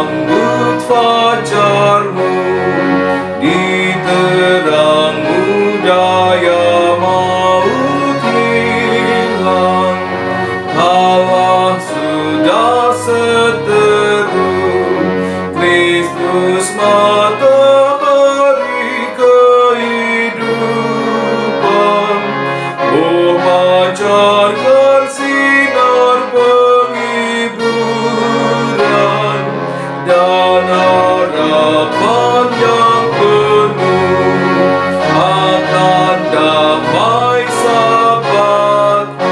sambut fajarmu, di terangmu daya maut hilang. Allah sudah seteru, Kristus matahari kehidupan. Oh, pancarkan sinar penghiburan dan harapan yang penuh akan damai sahabatku.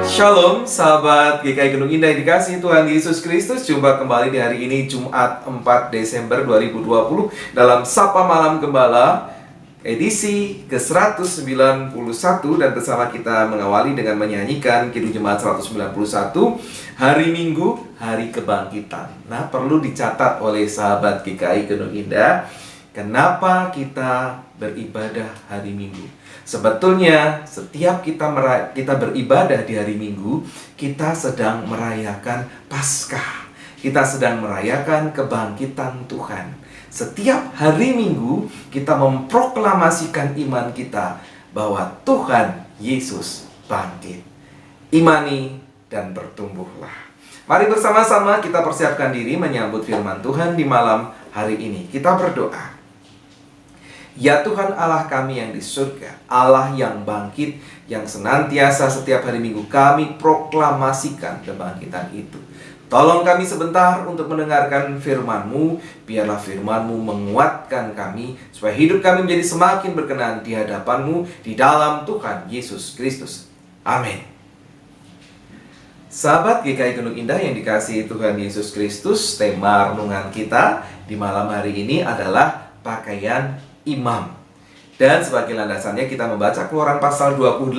Shalom sahabat GKI Gunung Indah yang dikasihi Tuhan Yesus Kristus. Jumpa kembali di hari ini Jumat 4 Desember 2020 dalam Sapa Malam Gembala edisi ke-191, dan bersama kita mengawali dengan menyanyikan Kidung Jemaat 191, Hari Minggu, Hari Kebangkitan. Nah, perlu dicatat oleh sahabat GKI Gunung Indah, kenapa kita beribadah hari Minggu. Sebetulnya setiap kita beribadah di hari Minggu, kita sedang merayakan Paskah. Kita sedang merayakan kebangkitan Tuhan. Setiap hari Minggu kita memproklamasikan iman kita bahwa Tuhan Yesus bangkit. Imani dan bertumbuhlah. Mari bersama-sama kita persiapkan diri menyambut firman Tuhan di malam hari ini. Kita berdoa. Ya Tuhan Allah kami yang di surga, Allah yang bangkit, yang senantiasa setiap hari Minggu kami proklamasikan kebangkitan itu. Tolong kami sebentar untuk mendengarkan firman-Mu, biarlah firman-Mu menguatkan kami, supaya hidup kami menjadi semakin berkenan di hadapan-Mu, di dalam Tuhan Yesus Kristus. Amin. Sahabat GKI Gunung Indah yang dikasihi Tuhan Yesus Kristus, tema renungan kita di malam hari ini adalah pakaian imam. Dan sebagai landasannya kita membaca Keluaran pasal 28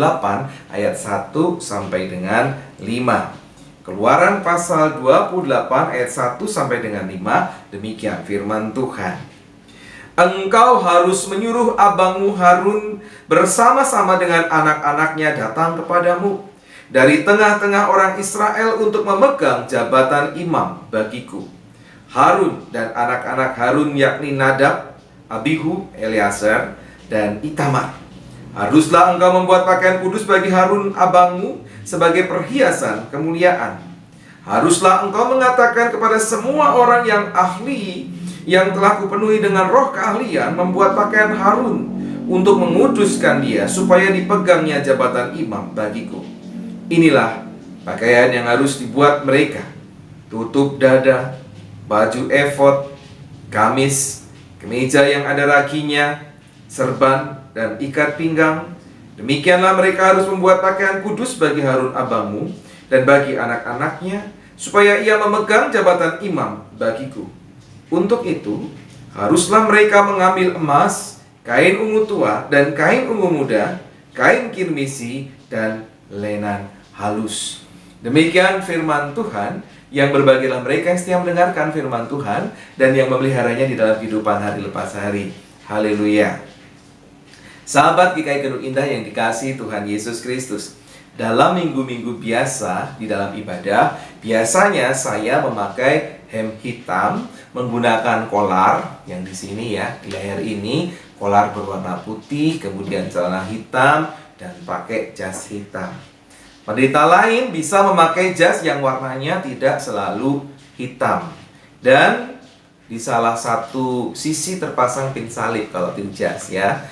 ayat 1 sampai dengan 5. Keluaran pasal 28 ayat 1 sampai dengan 5, demikian firman Tuhan. Engkau harus menyuruh abangmu Harun bersama-sama dengan anak-anaknya datang kepadamu dari tengah-tengah orang Israel untuk memegang jabatan imam bagiku. Harun dan anak-anak Harun yakni Nadab, Abihu, Eleazar, dan Itamar. Haruslah engkau membuat pakaian kudus bagi Harun abangmu sebagai perhiasan kemuliaan. Haruslah engkau mengatakan kepada semua orang yang ahli yang telah kupenuhi dengan roh keahlian membuat pakaian Harun untuk menguduskan dia supaya dipegangnya jabatan imam bagiku. Inilah pakaian yang harus dibuat mereka: tutup dada, baju efod, gamis, kemeja yang ada raginya, serban, dan ikat pinggang. Demikianlah mereka harus membuat pakaian kudus bagi Harun abangmu dan bagi anak-anaknya, supaya ia memegang jabatan imam bagiku. Untuk itu, haruslah mereka mengambil emas, kain ungu tua, dan kain ungu muda, kain kirmisi, dan lenan halus. Demikian firman Tuhan. Yang berbahagialah mereka yang setia mendengarkan firman Tuhan dan yang memeliharanya di dalam kehidupan hari lepas hari. Haleluya. Sahabat GKI Gunung Indah yang dikasihi Tuhan Yesus Kristus, dalam minggu-minggu biasa di dalam ibadah, biasanya saya memakai hem hitam menggunakan kolar yang di sini ya, di leher ini kolar berwarna putih, kemudian celana hitam dan pakai jas hitam. Pendeta lain bisa memakai jas yang warnanya tidak selalu hitam. Dan di salah satu sisi terpasang pin salib kalau pin jas ya.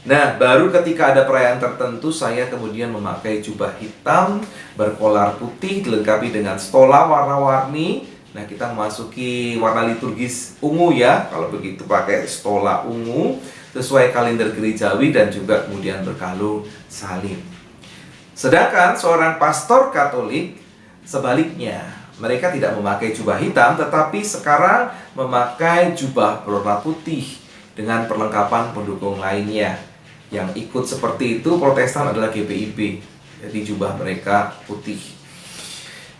Nah, baru ketika ada perayaan tertentu saya kemudian memakai jubah hitam berkolar putih dilengkapi dengan stola warna-warni. Nah, kita memasuki warna liturgis ungu ya. Kalau begitu pakai stola ungu sesuai kalender gerejawi dan juga kemudian berkalung salib. Sedangkan seorang pastor Katolik sebaliknya, mereka tidak memakai jubah hitam, tetapi sekarang memakai jubah berwarna putih dengan perlengkapan pendukung lainnya. Yang ikut seperti itu Protestan adalah GPIB, jadi jubah mereka putih.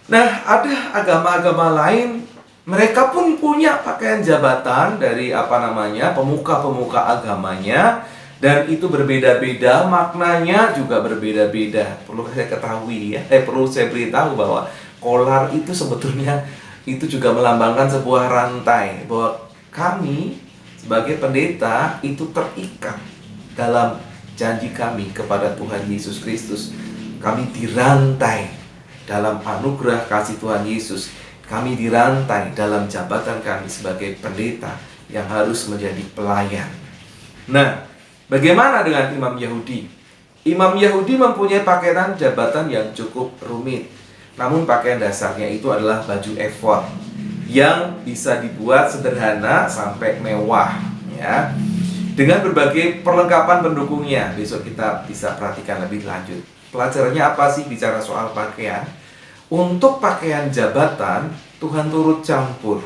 Nah, ada agama-agama lain, mereka pun punya pakaian jabatan dari pemuka-pemuka agamanya, Dan itu berbeda-beda, maknanya juga berbeda-beda. Perlu saya ketahui ya, perlu saya beritahu bahwa kolar itu sebetulnya itu juga melambangkan sebuah rantai, bahwa kami sebagai pendeta itu terikat dalam janji kami kepada Tuhan Yesus Kristus. Kami dirantai dalam anugerah kasih Tuhan Yesus. Kami dirantai dalam jabatan kami sebagai pendeta yang harus menjadi pelayan. Nah, bagaimana dengan imam Yahudi? Imam Yahudi mempunyai pakaian jabatan yang cukup rumit. Namun pakaian dasarnya itu adalah baju efod yang bisa dibuat sederhana sampai mewah, ya, dengan berbagai perlengkapan pendukungnya. Besok kita bisa perhatikan lebih lanjut. Pelajarannya apa sih bicara soal pakaian? Untuk pakaian jabatan, Tuhan turut campur,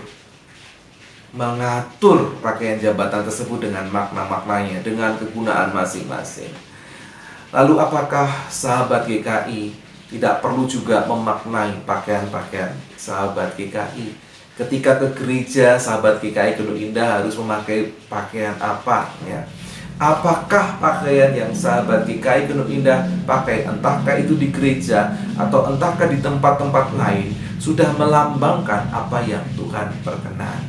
mengatur pakaian jabatan tersebut dengan makna-maknanya, dengan kegunaan masing-masing. Lalu apakah sahabat GKI tidak perlu juga memaknai pakaian-pakaian sahabat GKI? Ketika ke gereja, sahabat GKI Kedung Indah harus memakai pakaian apa, ya? Apakah pakaian yang sahabat GKI Kedung Indah pakai, entahkah itu di gereja atau entahkah di tempat-tempat lain, sudah melambangkan apa yang Tuhan perkenan,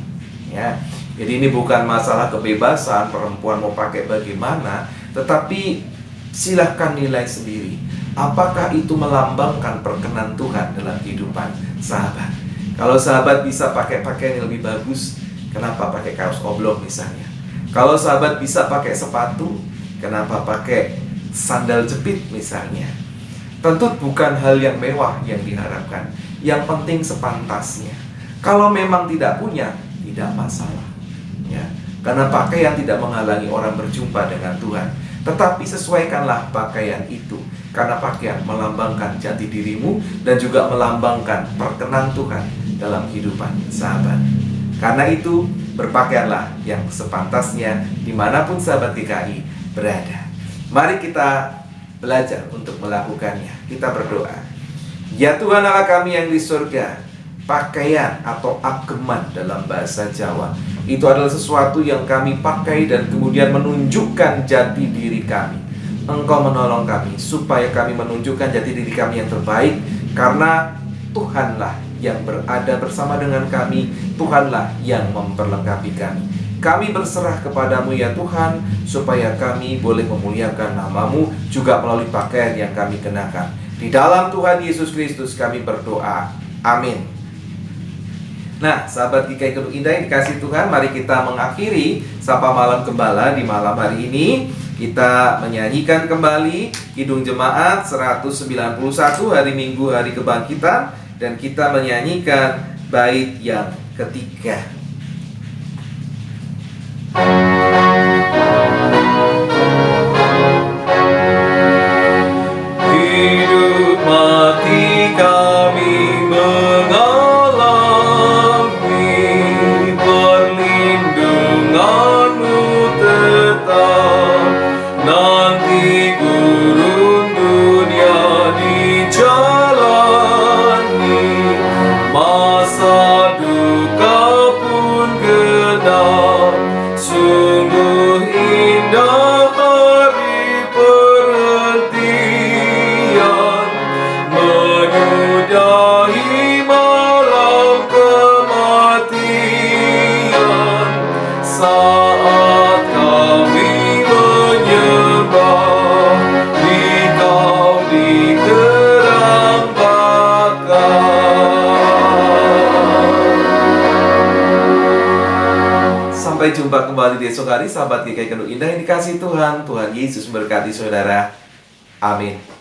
ya? Jadi ini bukan masalah kebebasan perempuan mau pakai bagaimana, tetapi silahkan nilai sendiri. Apakah itu melambangkan perkenan Tuhan dalam kehidupan sahabat? Kalau sahabat bisa pakai pakaian yang lebih bagus, kenapa pakai kaos oblong misalnya? Kalau sahabat bisa pakai sepatu, kenapa pakai sandal jepit misalnya? Tentu bukan hal yang mewah yang diharapkan. Yang penting sepantasnya. Kalau memang tidak punya, tidak masalah, ya. Karena pakaian tidak menghalangi orang berjumpa dengan Tuhan. Tetapi sesuaikanlah pakaian itu, karena pakaian melambangkan jati dirimu dan juga melambangkan perkenan Tuhan dalam kehidupan sahabat. Karena itu, berpakaianlah yang sepantasnya dimanapun sahabat GKI berada. Mari kita belajar untuk melakukannya. Kita berdoa. Ya Tuhan Allah kami yang di surga, pakaian atau ageman dalam bahasa Jawa itu adalah sesuatu yang kami pakai dan kemudian menunjukkan jati diri kami. Engkau menolong kami supaya kami menunjukkan jati diri kami yang terbaik, karena Tuhanlah yang berada bersama dengan kami, Tuhanlah yang memperlengkapi kami. Kami berserah kepadamu ya Tuhan, supaya kami boleh memuliakan nama-Mu juga melalui pakaian yang kami kenakan. Di dalam Tuhan Yesus Kristus kami berdoa. Amin. Nah, sahabat GKI Kedung Indah yang dikasihi Tuhan, mari kita mengakhiri Sapa Malam Gembala di malam hari ini. Kita menyanyikan kembali Kidung Jemaat 191 hari Minggu hari Kebangkitan, dan kita menyanyikan bait yang ketiga. Hidup mati kami mengalami perlindungan-Mu tetap. Nanti gurun dunia dijalani, masa duka pun genap. Sungguh indah hari perhentian, menyudahi malam kematian. Saat kami menyembah Dikau di terang bakar. Sampai jumpa kembali di esok hari, sahabat GKI Kedung Indah yang dikasihi Tuhan. Tuhan Yesus memberkati saudara. Amin.